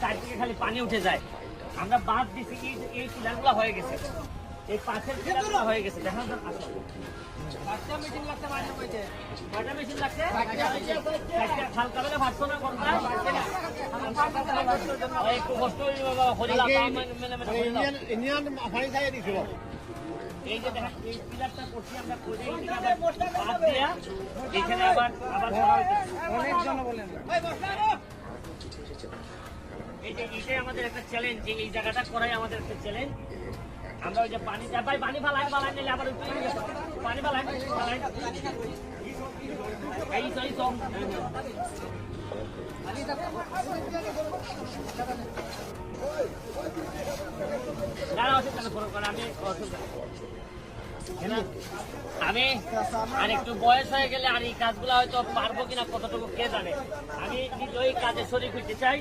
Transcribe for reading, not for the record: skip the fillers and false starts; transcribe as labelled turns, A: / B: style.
A: চারদিকে খালি পানি উঠে যায়। আমরা বাঁধ দিছি, এই পিলারগুলো হয়ে গেছে, এই পাশের পিলারগুলো হয়ে গেছে। দেখেন খাল কাবেলে ভাবছো না কোনটা একটু কষ্ট এই যে দেখেন এই পিলারটা করছি আমরা এখানে আবার অনেক জন বলেন এইটাই আমাদের একটা চ্যালেঞ্জ, যে এই জায়গাটা করাই আমাদের একটা চ্যালেঞ্জ। আমরা ওই যে পানি ভাই পানি ফালাই নিলে আবার পানি ফালাই এই সরি তো আমি আর একটু বয়স হয়ে গেলে আর এই কাজগুলো হয়তো পারবো কিনা কতটুকু কে জানে। আমি নিজেই কাজে শরীর হইতে চাই।